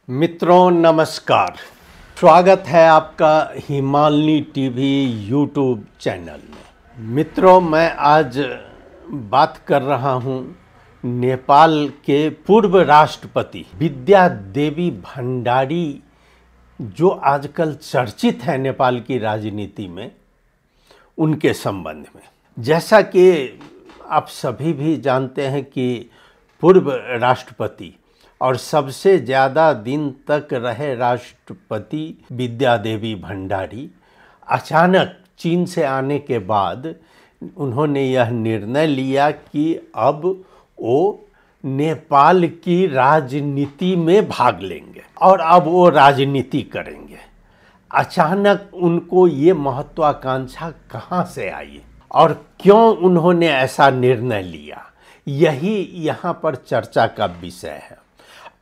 मित्रों नमस्कार। स्वागत है आपका हिमालनी टीवी यूट्यूब चैनल में। मित्रों मैं आज बात कर रहा हूं नेपाल के पूर्व राष्ट्रपति विद्या देवी भंडारी जो आजकल चर्चित है नेपाल की राजनीति में, उनके संबंध में। जैसा कि आप सभी भी जानते हैं कि पूर्व राष्ट्रपति और सबसे ज़्यादा दिन तक रहे राष्ट्रपति विद्या देवी भंडारी अचानक चीन से आने के बाद उन्होंने यह निर्णय लिया कि अब वो नेपाल की राजनीति में भाग लेंगे और अब वो राजनीति करेंगे। अचानक उनको ये महत्वाकांक्षा कहाँ से आई और क्यों उन्होंने ऐसा निर्णय लिया, यही यहाँ पर चर्चा का विषय है।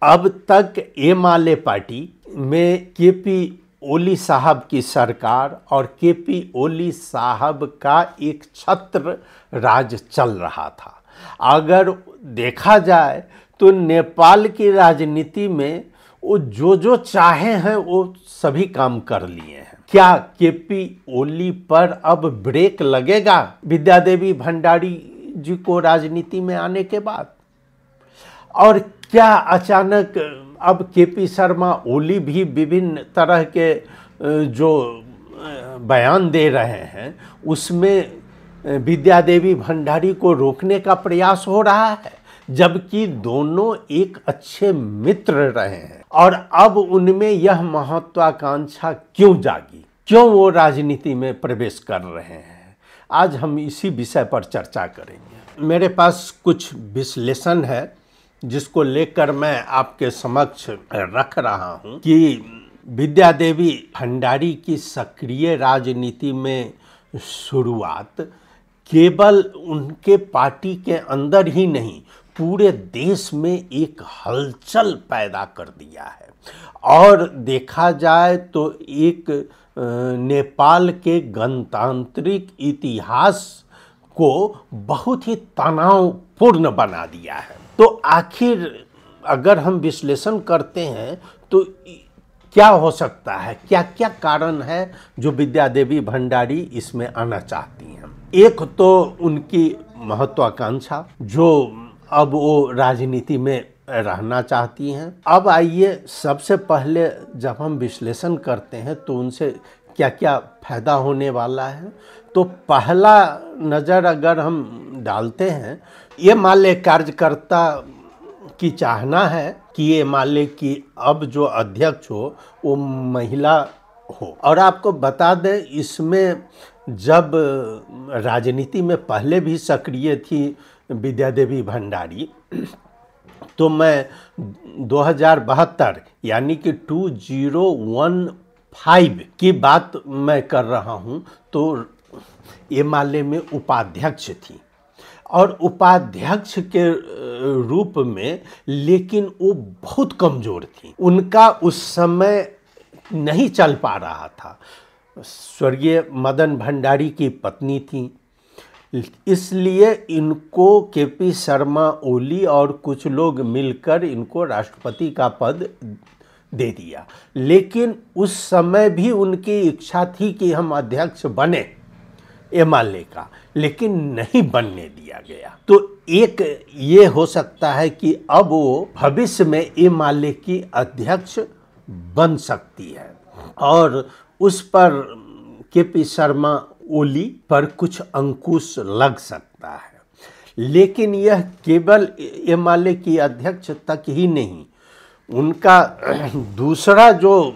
अब तक एमाले पार्टी में केपी ओली साहब की सरकार और केपी ओली साहब का एक छत्र राज चल रहा था। अगर देखा जाए तो नेपाल की राजनीति में वो जो चाहे हैं वो सभी काम कर लिए हैं। क्या केपी ओली पर अब ब्रेक लगेगा विद्या देवी भंडारी जी को राजनीति में आने के बाद? और क्या अचानक अब केपी शर्मा ओली भी विभिन्न तरह के जो बयान दे रहे हैं उसमें विद्या देवी भंडारी को रोकने का प्रयास हो रहा है, जबकि दोनों एक अच्छे मित्र रहे हैं। और अब उनमें यह महत्वाकांक्षा क्यों जागी, क्यों वो राजनीति में प्रवेश कर रहे हैं? आज हम इसी विषय पर चर्चा करेंगे। मेरे पास कुछ विश्लेषण है जिसको लेकर मैं आपके समक्ष रख रहा हूं कि विद्या देवी भंडारी की सक्रिय राजनीति में शुरुआत केवल उनके पार्टी के अंदर ही नहीं, पूरे देश में एक हलचल पैदा कर दिया है। और देखा जाए तो एक नेपाल के गणतांत्रिक इतिहास को बहुत ही तनावपूर्ण बना दिया है। तो आखिर अगर हम विश्लेषण करते हैं तो क्या हो सकता है, क्या क्या कारण है जो विद्या देवी भंडारी इसमें आना चाहती हैं? एक तो उनकी महत्वाकांक्षा जो अब वो राजनीति में रहना चाहती हैं। अब आइए सबसे पहले जब हम विश्लेषण करते हैं तो उनसे क्या क्या फायदा होने वाला है, तो पहला नज़र अगर हम डालते हैं, ये माले कार्यकर्ता की चाहना है कि ये माले की अब जो अध्यक्ष हो वो महिला हो। और आपको बता दें, इसमें जब राजनीति में पहले भी सक्रिय थी विद्या देवी भंडारी, तो मैं 2072 यानी कि 2015 की बात मैं कर रहा हूँ, तो एमाले में उपाध्यक्ष थी और उपाध्यक्ष के रूप में, लेकिन वो बहुत कमज़ोर थी। उनका उस समय नहीं चल पा रहा था। स्वर्गीय मदन भंडारी की पत्नी थी, इसलिए इनको केपी शर्मा ओली और कुछ लोग मिलकर इनको राष्ट्रपति का पद दे दिया। लेकिन उस समय भी उनकी इच्छा थी कि हम अध्यक्ष बने एमाले का, लेकिन नहीं बनने दिया गया। तो एक ये हो सकता है कि अब वो भविष्य में एमाले की अध्यक्ष बन सकती है और उस पर केपी शर्मा ओली पर कुछ अंकुश लग सकता है। लेकिन यह केवल एमाले की अध्यक्ष तक ही नहीं, उनका दूसरा जो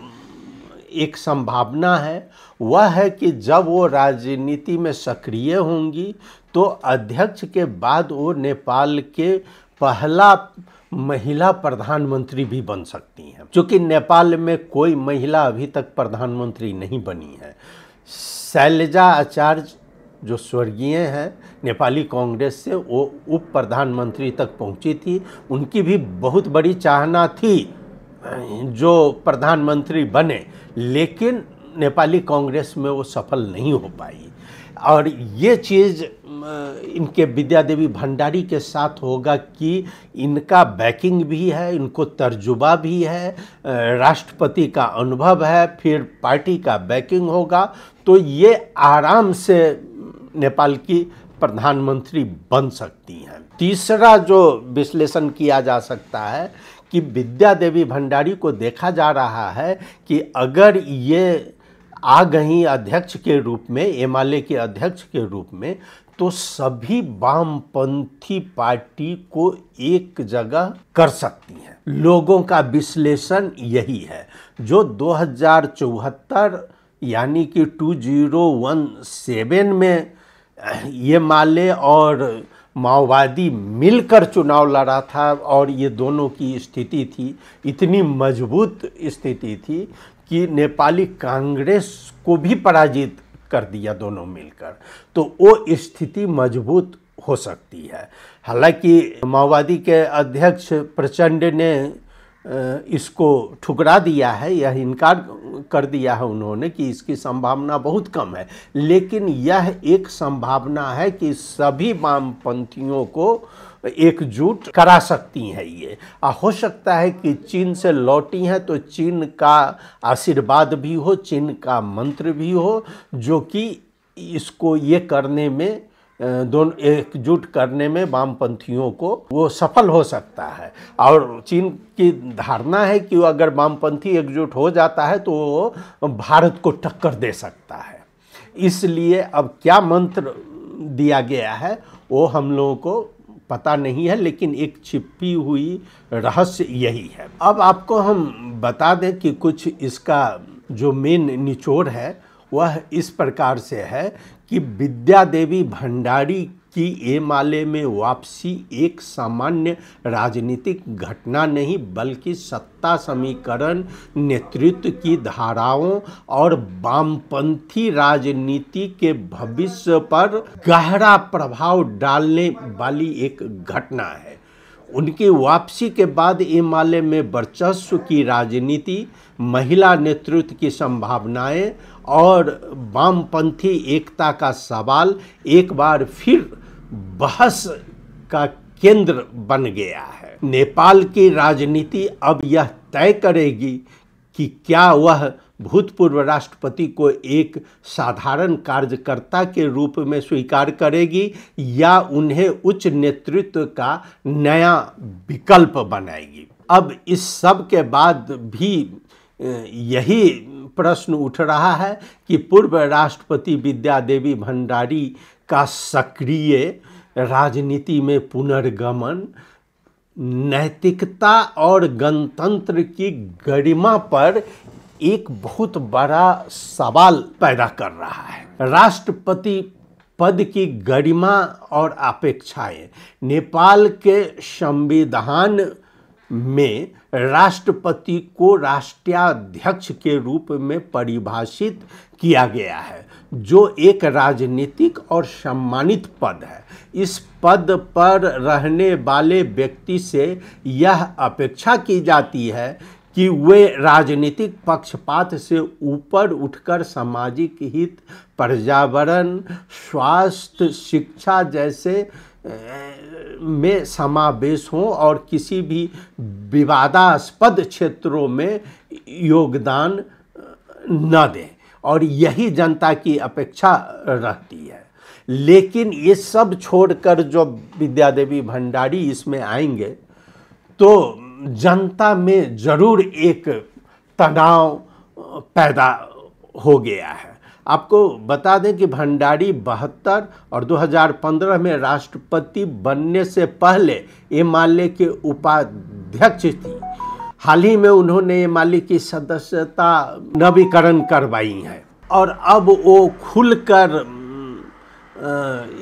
एक संभावना है वह है कि जब वो राजनीति में सक्रिय होंगी तो अध्यक्ष के बाद वो नेपाल के पहला महिला प्रधानमंत्री भी बन सकती हैं, क्योंकि नेपाल में कोई महिला अभी तक प्रधानमंत्री नहीं बनी है। शैलजा आचार्य जो स्वर्गीय हैं नेपाली कांग्रेस से, वो उप प्रधानमंत्री तक पहुंची थी। उनकी भी बहुत बड़ी चाहना थी जो प्रधानमंत्री बने, लेकिन नेपाली कांग्रेस में वो सफल नहीं हो पाई। और ये चीज़ इनके विद्या देवी भंडारी के साथ होगा कि इनका बैकिंग भी है, इनको तर्जुबा भी है, राष्ट्रपति का अनुभव है, फिर पार्टी का बैकिंग होगा, तो ये आराम से नेपाल की प्रधानमंत्री बन सकती हैं। तीसरा जो विश्लेषण किया जा सकता है कि विद्या देवी भंडारी को देखा जा रहा है कि अगर ये आ गई अध्यक्ष के रूप में, एमाले के अध्यक्ष के रूप में, तो सभी वामपंथी पार्टी को एक जगह कर सकती हैं। लोगों का विश्लेषण यही है। जो 2074 यानी कि 2017 में ये माले और माओवादी मिलकर चुनाव लड़ा था और ये दोनों की स्थिति थी, इतनी मजबूत स्थिति थी कि नेपाली कांग्रेस को भी पराजित कर दिया दोनों मिलकर, तो वो स्थिति मजबूत हो सकती है। हालांकि माओवादी के अध्यक्ष प्रचंड ने इसको ठुकरा दिया है, यह इनकार कर दिया है उन्होंने कि इसकी संभावना बहुत कम है, लेकिन यह एक संभावना है कि सभी वामपंथियों को एकजुट करा सकती हैं। ये हो सकता है कि चीन से लौटी हैं तो चीन का आशीर्वाद भी हो, चीन का मंत्र भी हो, जो कि इसको ये करने में, दोनों एकजुट करने में वामपंथियों को वो सफल हो सकता है। और चीन की धारणा है कि अगर वामपंथी एकजुट हो जाता है तो वो भारत को टक्कर दे सकता है। इसलिए अब क्या मंत्र दिया गया है वो हम लोगों को पता नहीं है, लेकिन एक छिपी हुई रहस्य यही है। अब आपको हम बता दें कि कुछ इसका जो मेन निचोड़ है वह इस प्रकार से है कि विद्या देवी भंडारी की एमाले में वापसी एक सामान्य राजनीतिक घटना नहीं, बल्कि सत्ता समीकरण, नेतृत्व की धाराओं और वामपंथी राजनीति के भविष्य पर गहरा प्रभाव डालने वाली एक घटना है। उनकी वापसी के बाद एमाले में वर्चस्व की राजनीति, महिला नेतृत्व की संभावनाएं और वामपंथी एकता का सवाल एक बार फिर बहस का केंद्र बन गया है। नेपाल की राजनीति अब यह तय करेगी कि क्या वह भूतपूर्व राष्ट्रपति को एक साधारण कार्यकर्ता के रूप में स्वीकार करेगी या उन्हें उच्च नेतृत्व का नया विकल्प बनाएगी। अब इस सब के बाद भी यही प्रश्न उठ रहा है कि पूर्व राष्ट्रपति विद्या देवी भंडारी का सक्रिय राजनीति में पुनर्गमन नैतिकता और गणतंत्र की गरिमा पर एक बहुत बड़ा सवाल पैदा कर रहा है। राष्ट्रपति पद की गरिमा और अपेक्षाएं नेपाल के संविधान में राष्ट्रपति को राष्ट्राध्यक्ष के रूप में परिभाषित किया गया है, जो एक राजनीतिक और सम्मानित पद है। इस पद पर रहने वाले व्यक्ति से यह अपेक्षा की जाती है कि वे राजनीतिक पक्षपात से ऊपर उठकर सामाजिक हित, पर्यावरण, स्वास्थ्य, शिक्षा जैसे में समावेश हों और किसी भी विवादास्पद क्षेत्रों में योगदान न दें, और यही जनता की अपेक्षा रहती है। लेकिन ये सब छोड़कर जो विद्या देवी भंडारी इसमें आएंगे तो जनता में जरूर एक तनाव पैदा हो गया है। आपको बता दें कि भंडारी 72 और 2015 में राष्ट्रपति बनने से पहले एमाले के उपाध्यक्ष थी। हाल ही में उन्होंने एमाले की सदस्यता नवीकरण करवाई है और अब वो खुलकर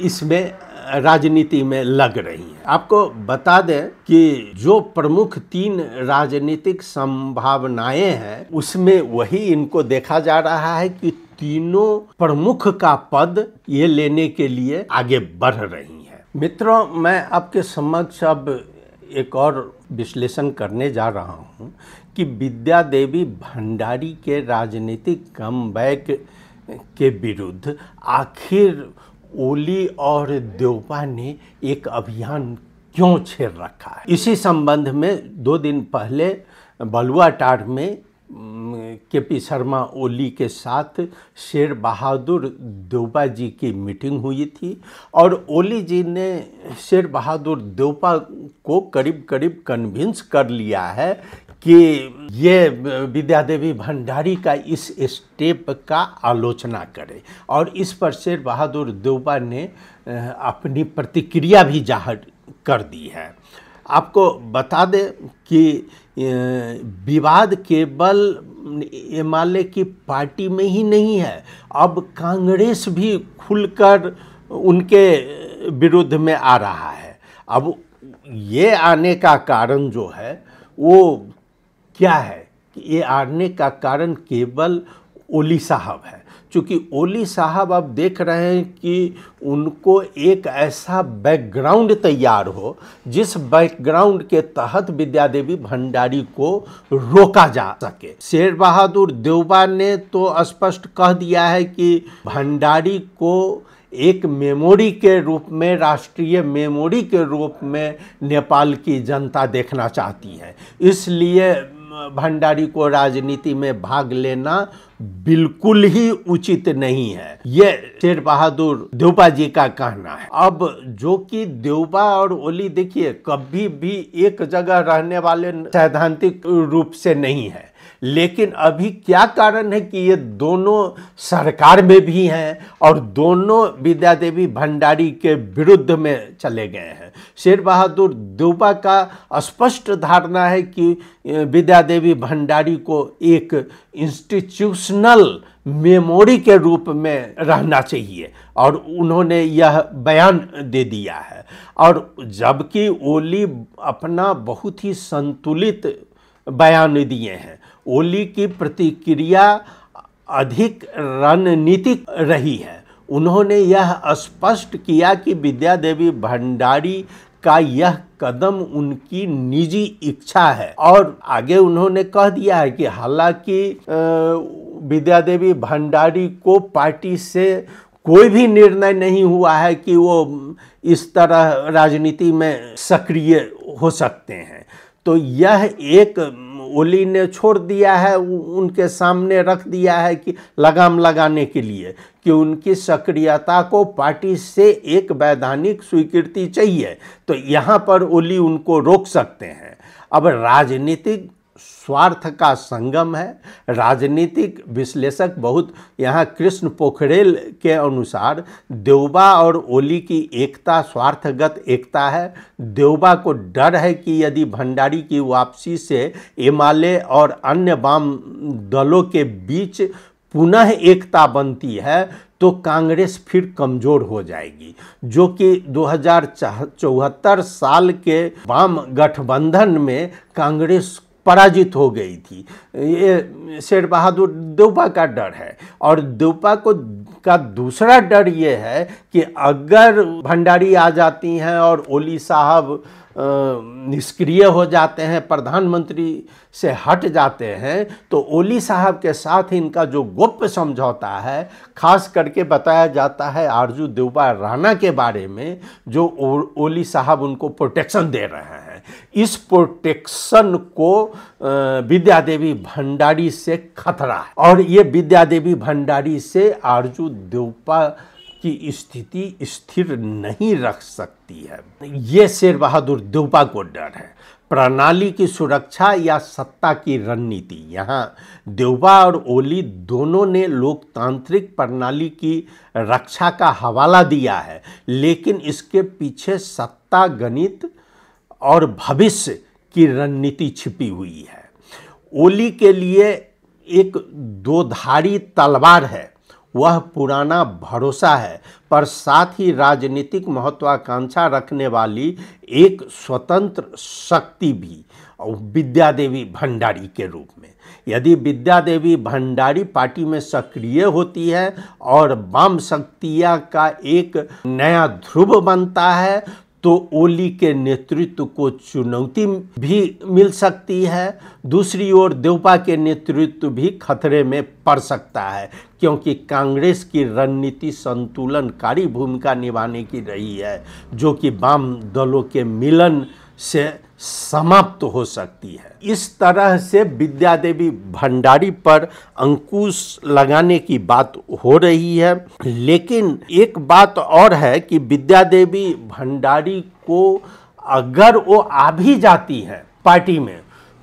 इसमें राजनीति में लग रही हैं। आपको बता दें कि जो प्रमुख 3 राजनीतिक संभावनाएं हैं उसमें वही इनको देखा जा रहा है कि तीनों प्रमुख का पद ये लेने के लिए आगे बढ़ रही हैं। मित्रों, मैं आपके समक्ष अब एक और विश्लेषण करने जा रहा हूँ कि विद्या देवी भंडारी के राजनीतिक कमबैक के विरुद्ध आखिर ओली और देवपा ने एक अभियान क्यों छेड़ रखा है। इसी संबंध में 2 दिन पहले बलुआटांड़ में केपी शर्मा ओली के साथ शेर बहादुर देवपा जी की मीटिंग हुई थी और ओली जी ने शेर बहादुर देवपा को करीब करीब कन्विंस कर लिया है कि ये विद्यादेवी भंडारी का इस स्टेप का आलोचना करे और इस पर शेर बहादुर देवपा ने अपनी प्रतिक्रिया भी जाहिर कर दी है। आपको बता दें कि विवाद केवल एमएलए की पार्टी में ही नहीं है, अब कांग्रेस भी खुलकर उनके विरुद्ध में आ रहा है। अब ये आने का कारण जो है वो क्या है कि ये आने का कारण केवल ओली साहब है। चूँकि ओली साहब अब देख रहे हैं कि उनको एक ऐसा बैकग्राउंड तैयार हो जिस बैकग्राउंड के तहत विद्यादेवी भंडारी को रोका जा सके। शेर बहादुर देवपा ने तो स्पष्ट कह दिया है कि भंडारी को एक मेमोरी के रूप में, राष्ट्रीय मेमोरी के रूप में नेपाल की जनता देखना चाहती है, इसलिए भंडारी को राजनीति में भाग लेना बिल्कुल ही उचित नहीं है। ये शेर बहादुर देवपा जी का कहना है। अब जो कि देवपा और ओली देखिए कभी भी एक जगह रहने वाले सैद्धांतिक रूप से नहीं है, लेकिन अभी क्या कारण है कि ये दोनों सरकार में भी हैं और दोनों विद्यादेवी भंडारी के विरुद्ध में चले गए हैं। शेर बहादुर देवपा का स्पष्ट धारणा है कि विद्यादेवी भंडारी को एक इंस्टीट्यूशनल मेमोरी के रूप में रहना चाहिए और उन्होंने यह बयान दे दिया है। और जबकि ओली अपना बहुत ही संतुलित बयान दिए हैं, ओली की प्रतिक्रिया अधिक रणनीतिक रही है। उन्होंने यह स्पष्ट किया कि विद्यादेवी भंडारी का यह कदम उनकी निजी इच्छा है और आगे उन्होंने कह दिया है कि हालांकि विद्यादेवी भंडारी को पार्टी से कोई भी निर्णय नहीं हुआ है कि वो इस तरह राजनीति में सक्रिय हो सकते हैं, तो यह एक ओली ने छोड़ दिया है, उनके सामने रख दिया है कि लगाम लगाने के लिए कि उनकी सक्रियता को पार्टी से एक वैधानिक स्वीकृति चाहिए, तो यहाँ पर ओली उनको रोक सकते हैं। अब राजनीतिक स्वार्थ का संगम है। राजनीतिक विश्लेषक बहुत यहाँ कृष्ण पोखरेल के अनुसार देवबा और ओली की एकता स्वार्थगत एकता है। देवबा को डर है कि यदि भंडारी की वापसी से एमएलए और अन्य वाम दलों के बीच पुनः एकता बनती है तो कांग्रेस फिर कमज़ोर हो जाएगी, जो कि 2074 साल के वाम गठबंधन में कांग्रेस पराजित हो गई थी। ये शेर बहादुर देवपा का डर है। और देवपा का दूसरा डर ये है कि अगर भंडारी आ जाती हैं और ओली साहब निष्क्रिय हो जाते हैं, प्रधानमंत्री से हट जाते हैं, तो ओली साहब के साथ इनका जो गोप्य समझौता है, खास करके बताया जाता है आरजू देवपा राणा के बारे में, जो ओली साहब उनको प्रोटेक्शन दे रहे हैं, इस प्रोटेक्शन को विद्यादेवी भंडारी से खतरा है और ये विद्यादेवी भंडारी से आरजू देवपा की स्थिति स्थिर नहीं रख सकती है। ये शेर बहादुर देवपा को डर है। प्रणाली की सुरक्षा या सत्ता की रणनीति, यहाँ देवपा और ओली दोनों ने लोकतांत्रिक प्रणाली की रक्षा का हवाला दिया है, लेकिन इसके पीछे सत्ता, गणित और भविष्य की रणनीति छिपी हुई है। ओली के लिए एक दोधारी तलवार है, वह पुराना भरोसा है, पर साथ ही राजनीतिक महत्वाकांक्षा रखने वाली एक स्वतंत्र शक्ति भी, और विद्यादेवी भंडारी के रूप में। यदि विद्यादेवी भंडारी पार्टी में सक्रिय होती है और वाम शक्तियाँ का एक नया ध्रुव बनता है, तो तो ओली के नेतृत्व को चुनौती भी मिल सकती है, दूसरी ओर देउपा के नेतृत्व भी खतरे में पड़ सकता है, क्योंकि कांग्रेस की रणनीति संतुलनकारी भूमिका निभाने की रही है, जो कि वाम दलों के मिलन से समाप्त हो सकती है। इस तरह से विद्या देवी भंडारी पर अंकुश लगाने की बात हो रही है। लेकिन एक बात और है कि विद्या देवी भंडारी को अगर वो आ भी जाती है पार्टी में,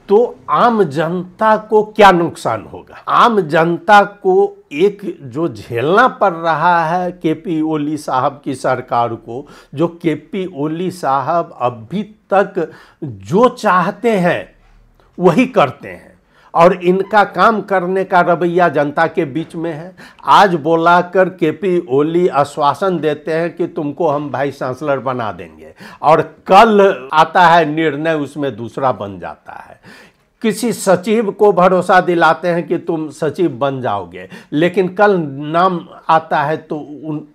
तो आम जनता को क्या नुकसान होगा? आम जनता को एक जो झेलना पड़ रहा है केपी ओली साहब की सरकार को, जो केपी ओली साहब अभी तक जो चाहते हैं वही करते हैं और इनका काम करने का रवैया जनता के बीच में है। आज बोलाकर केपी ओली आश्वासन देते हैं कि तुमको हम वाइस चांसलर बना देंगे और कल आता है निर्णय उसमें दूसरा बन जाता है। किसी सचिव को भरोसा दिलाते हैं कि तुम सचिव बन जाओगे, लेकिन कल नाम आता है तो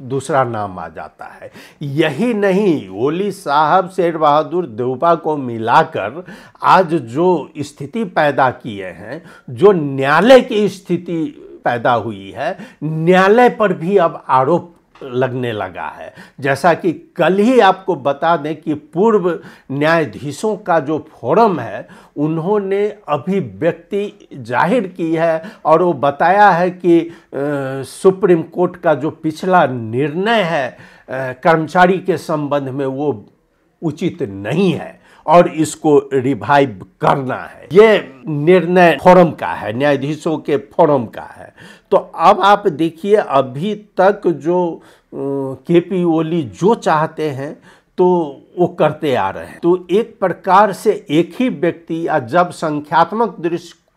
दूसरा नाम आ जाता है। यही नहीं, ओली साहब शेर बहादुर देउपा को मिलाकर आज जो स्थिति पैदा किए हैं, जो न्यायालय की स्थिति पैदा हुई है, न्यायालय पर भी अब आरोप लगने लगा है। जैसा कि कल ही आपको बता दें कि पूर्व न्यायाधीशों का जो फोरम है, उन्होंने अभिव्यक्ति जाहिर की है और वो बताया है कि सुप्रीम कोर्ट का जो पिछला निर्णय है कर्मचारी के संबंध में वो उचित नहीं है और इसको रिवाइव करना है। ये निर्णय फोरम का है, न्यायाधीशों के फोरम का है। तो अब आप देखिए, अभी तक जो केपी ओली जो चाहते हैं तो वो करते आ रहे हैं। तो एक प्रकार से एक ही व्यक्ति जब संख्यात्मक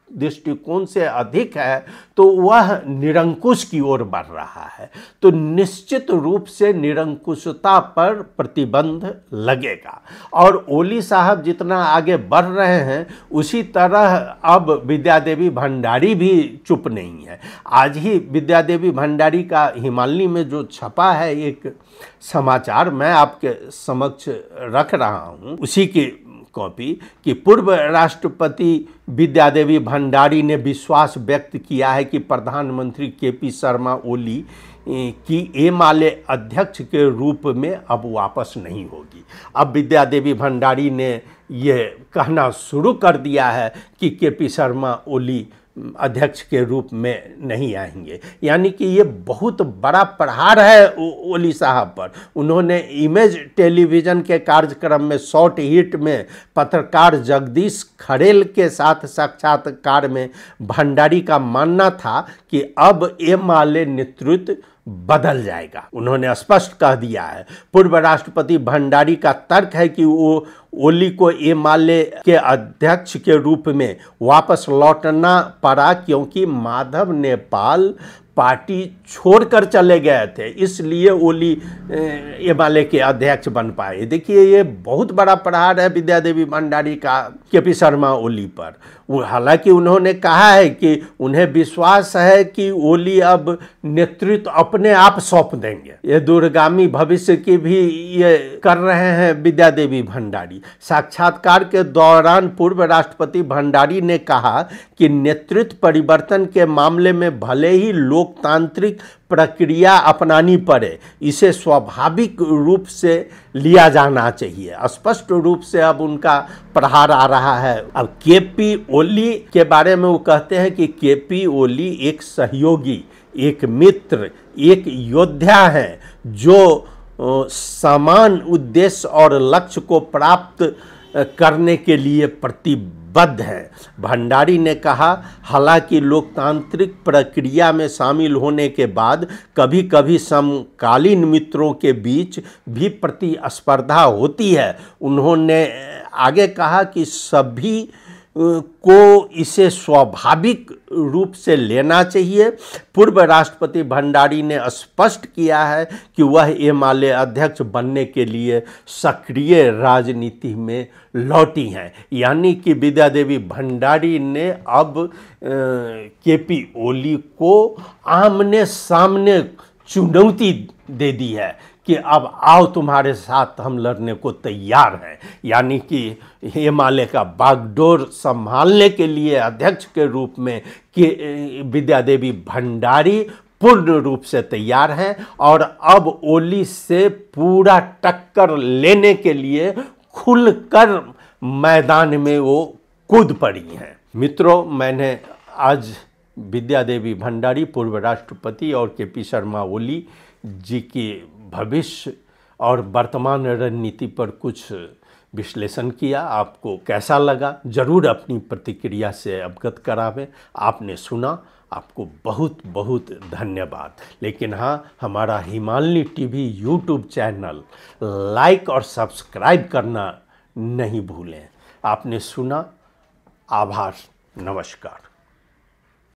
दृष्टिकोण से अधिक है तो वह निरंकुश की ओर बढ़ रहा है। तो निश्चित रूप से निरंकुशता पर प्रतिबंध लगेगा और ओली साहब जितना आगे बढ़ रहे हैं उसी तरह अब विद्या देवी भंडारी भी चुप नहीं है। आज ही विद्या देवी भंडारी का हिमालय में जो छपा है एक समाचार, मैं आपके समक्ष रख रहा हूँ उसी की कॉपी, कि पूर्व राष्ट्रपति विद्या देवी भंडारी ने विश्वास व्यक्त किया है कि प्रधानमंत्री केपी शर्मा ओली की एमाले अध्यक्ष के रूप में अब वापस नहीं होगी। अब विद्या देवी भंडारी ने ये कहना शुरू कर दिया है कि केपी शर्मा ओली अध्यक्ष के रूप में नहीं आएंगे, यानी कि ये बहुत बड़ा प्रहार है ओली साहब पर। उन्होंने इमेज टेलीविज़न के कार्यक्रम में शॉर्ट हिट में पत्रकार जगदीश खड़ेल के साथ साक्षात्कार में भंडारी का मानना था कि अब एमाले नेतृत्व बदल जाएगा। उन्होंने स्पष्ट कह दिया है। पूर्व राष्ट्रपति भंडारी का तर्क है कि वो ओली को एमाले के अध्यक्ष के रूप में वापस लौटना पड़ा क्योंकि माधव नेपाल पार्टी छोड़कर चले गए थे, इसलिए ओली एमाले के अध्यक्ष बन पाए। देखिए, ये बहुत बड़ा प्रहार है विद्या देवी भंडारी का केपी शर्मा ओली पर। हालांकि उन्होंने कहा है कि उन्हें विश्वास है कि ओली अब नेतृत्व अपने आप सौंप देंगे। ये दूरगामी भविष्य की भी ये कर रहे हैं विद्या देवी भंडारी। साक्षात्कार के दौरान पूर्व राष्ट्रपति भंडारी ने कहा कि नेतृत्व परिवर्तन के मामले में भले ही लोकतांत्रिक प्रक्रिया अपनानी पड़े, इसे स्वाभाविक रूप से लिया जाना चाहिए। स्पष्ट रूप से अब उनका प्रहार आ रहा है। अब केपी ओली के बारे में वो कहते हैं कि केपी ओली एक सहयोगी, एक मित्र, एक योद्धा है जो समान उद्देश्य और लक्ष्य को प्राप्त करने के लिए प्रतिबद्ध है। भंडारी ने कहा, हालांकि लोकतांत्रिक प्रक्रिया में शामिल होने के बाद कभी कभी समकालीन मित्रों के बीच भी प्रतिस्पर्धा होती है। उन्होंने आगे कहा कि सभी को इसे स्वाभाविक रूप से लेना चाहिए। पूर्व राष्ट्रपति भंडारी ने स्पष्ट किया है कि वह एमाले अध्यक्ष बनने के लिए सक्रिय राजनीति में लौटी हैं, यानी कि विद्या देवी भंडारी ने अब केपी ओली को आमने सामने चुनौती दे दी है कि अब आओ तुम्हारे साथ हम लड़ने को तैयार हैं। यानी कि हिमालय का बागडोर संभालने के लिए अध्यक्ष के रूप में कि विद्या देवी भंडारी पूर्ण रूप से तैयार हैं और अब ओली से पूरा टक्कर लेने के लिए खुलकर मैदान में वो कूद पड़ी हैं। मित्रों, मैंने आज विद्या देवी भंडारी, पूर्व राष्ट्रपति, और केपी शर्मा ओली जी की भविष्य और वर्तमान रणनीति पर कुछ विश्लेषण किया। आपको कैसा लगा ज़रूर अपनी प्रतिक्रिया से अवगत करावें। आपने सुना, आपको बहुत बहुत धन्यवाद। लेकिन हाँ, हमारा हिमालनी टीवी यूट्यूब चैनल लाइक और सब्सक्राइब करना नहीं भूलें। आपने सुना, आभार, नमस्कार।